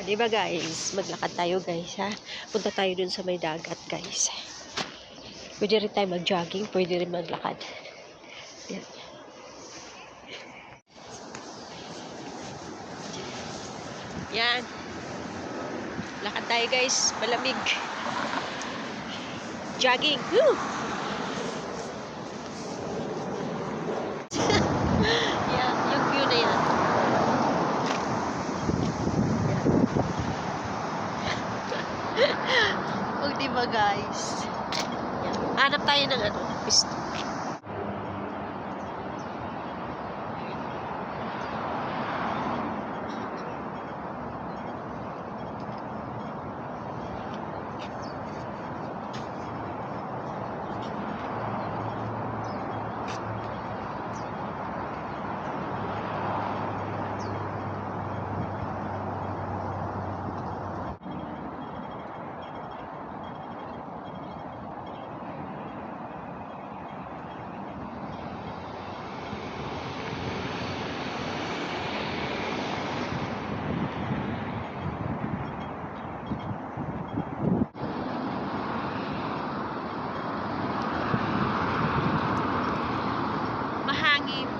Di ba guys? Maglakad tayo guys ha. Punta tayo dun sa may dagat guys. Pwede rin tayo mag-jogging. Pwede rin maglakad. Yan. Yan. Lakad tayo guys. Malamig. Jogging. Woo! Yan. Yung view na yan. O diba guys? Yan. Hanap tayo ng ano, pisto. Mahangin.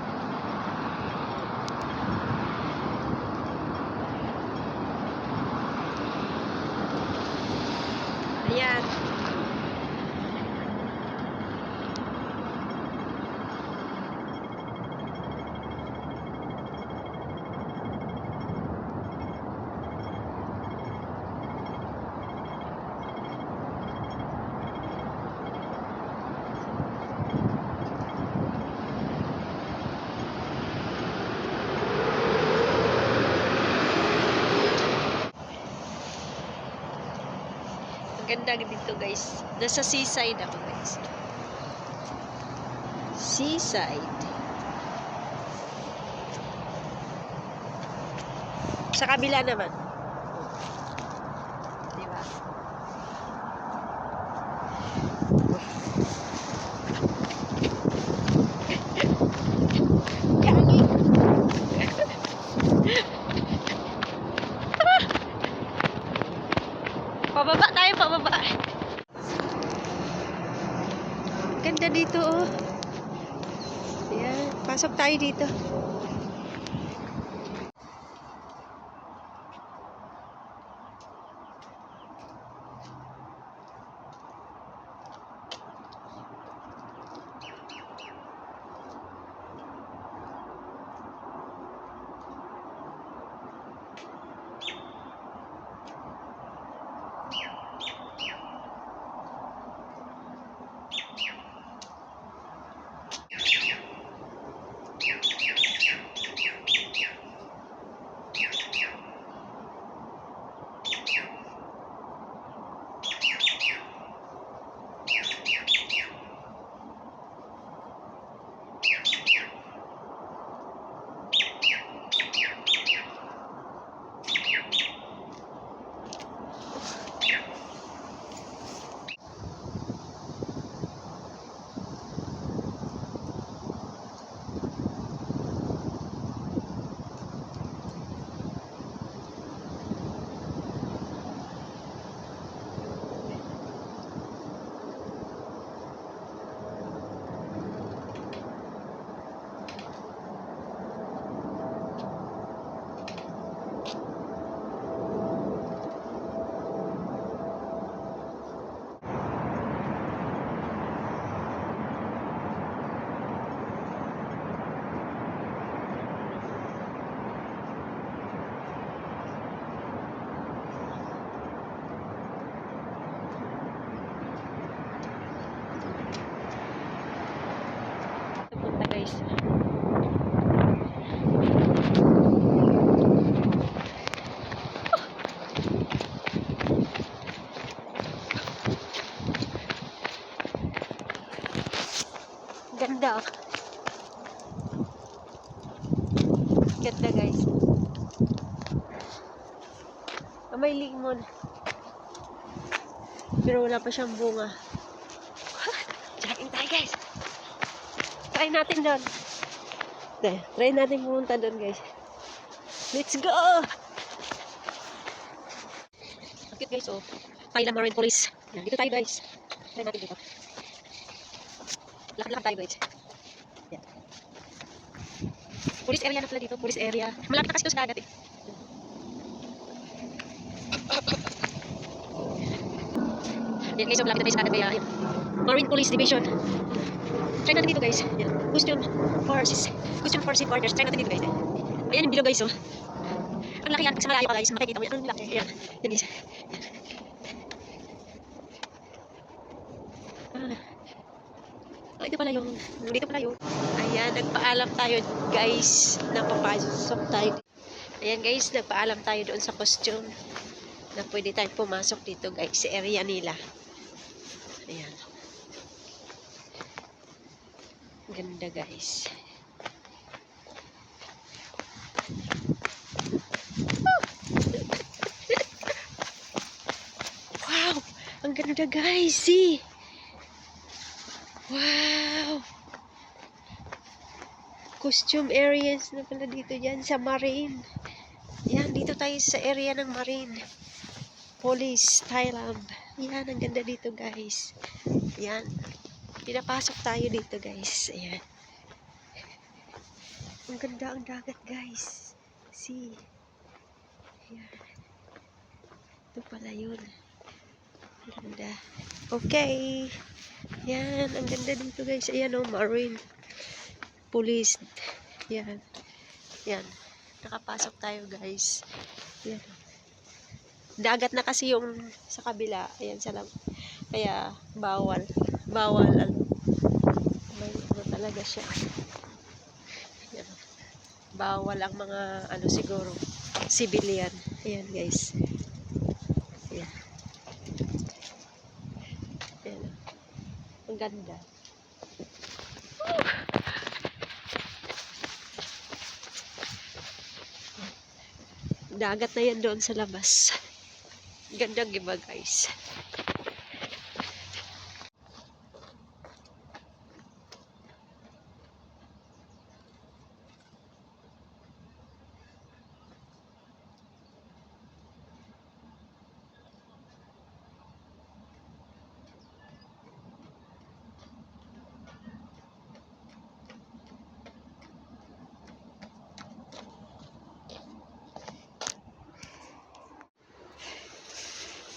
Ayan. Ganda dito guys. Nasa seaside ako guys. Seaside. Sa kabila naman. Diba? Gagi. Pababa tayo, pababa. Ganda dito, oh. Ayan, pasok tayo dito. Guys. Ganda. Ganda guys. May limon. Pero wala pa siyang bunga. Jogging tayo guys. Try natin doon. Try natin pumunta doon guys. Let's go! Cute guys, oh. Thailand Marine Police. Yan, dito tayo guys. Try natin dito. Lakad-lakad tayo guys. Yan. Police area na pala dito, police area. Malapit na kasi ito sa dagat eh. Yan guys, so malapit na tayo sa dagat kaya yan. Marine Police Division. Try natin dito guys. Yan. Costume for seafarers. Try natin dito guys. Ayan yung bilog guys, oh. Ang laki yan, pag sa malayo ka guys, makikita mo yan. Ang laki, ayan. Yan guys. Dito pala yung, ayan, nagpaalam tayo guys, napapasok tayo. Ayan guys, nagpaalam tayo doon sa costume na pwede tayong pumasok dito guys, sa area nila. Ayan. Ganda guys. Wow! Ang ganda guys, see? Wow! Costume areas na pala dito dyan sa Marine. Yan, dito tayo sa area ng Marine Police, Thailand. Yan, ang ganda dito guys. Yan. Pinapasok tayo dito guys. Ayan. Ang ganda ang dagat guys. See? Ayan. Ito pala yun. Ganda. Okay. Yan, ang ganda dito guys. Ayan o, Marine Police. Yan. Yan. Nakapasok tayo guys. Yan. Dagat na kasi yung sa kabila. Ayan sa lang. Kaya bawal. Bawal. May ano talaga siya. Yan. Bawal ang mga ano siguro civilian. Ayan guys. Ayan. Ayan. Ang ganda. Dagat na yan doon sa labas. Gandang iba guys.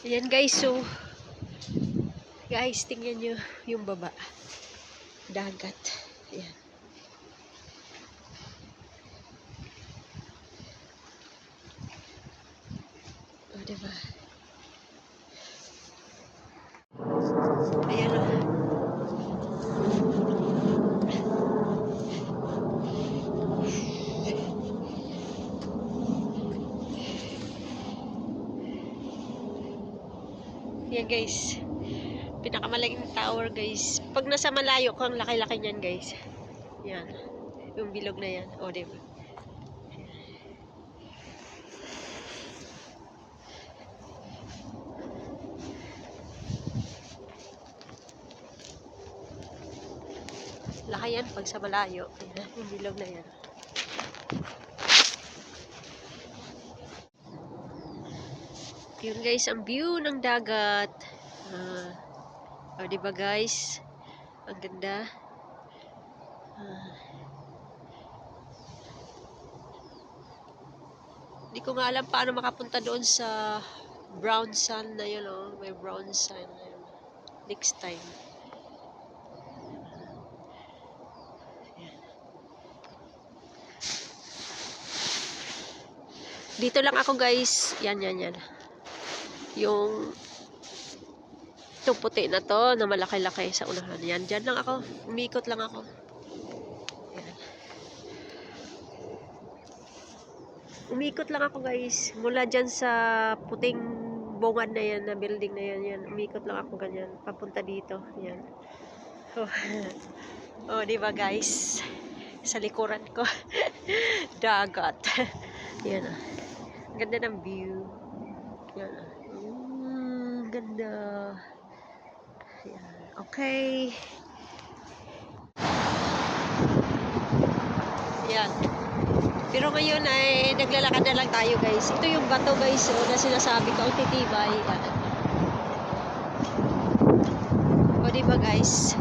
Ayan guys, so guys, tingnan nyo yung baba. Dagat. Ayan. O, diba? Ayan o. Yan guys, pinakamalaking tower guys. Pag nasa malayo ko, ang laki-laki niyan guys. Yan, yung bilog na yan. O, diba? Laki yan pag sa malayo. Yan, yung bilog na yan. Yun guys, ang view ng dagat. O, diba guys? Ang ganda. Hindi ko nga alam paano makapunta doon sa brown sand na yun, oh. May brown sand na yun. Next time. Dito lang ako guys. Yan. Yung itong puti na to na malaki-laki sa unahan. Yan, dyan lang ako. Umikot lang ako. Yan. Umikot lang ako guys. Mula dyan sa puting bungad na yan, na building na yan. Yan. Umikot lang ako ganyan. Papunta dito. Yan. Oh, diba guys? Sa likuran ko. Dagat. Yan. Ganda ng view. Yan. Ganda. Yan. Okay. Yan. Pero ngayon ay naglalakad na lang tayo guys. Ito yung bato guys na sinasabi ko ang titibay. O diba guys?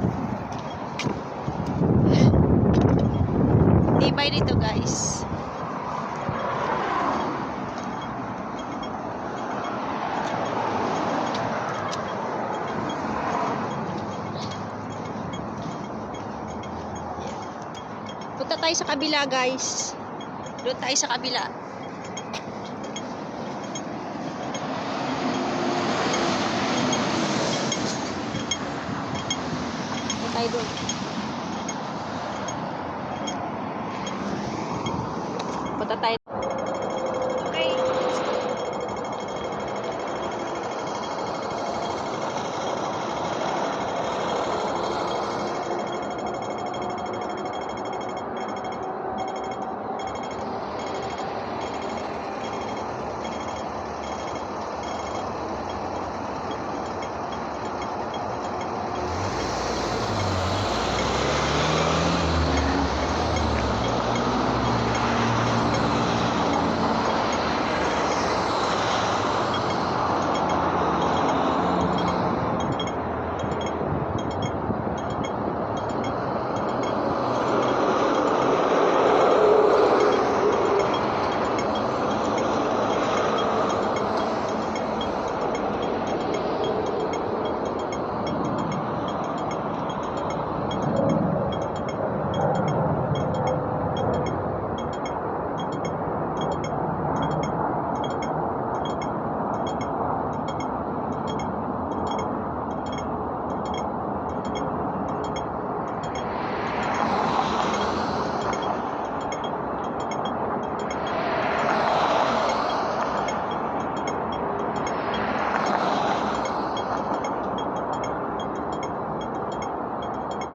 Tibay nito guys. Punta tayo sa kabila guys. Doon tayo sa kabila. Punta tayo doon. Punta tayo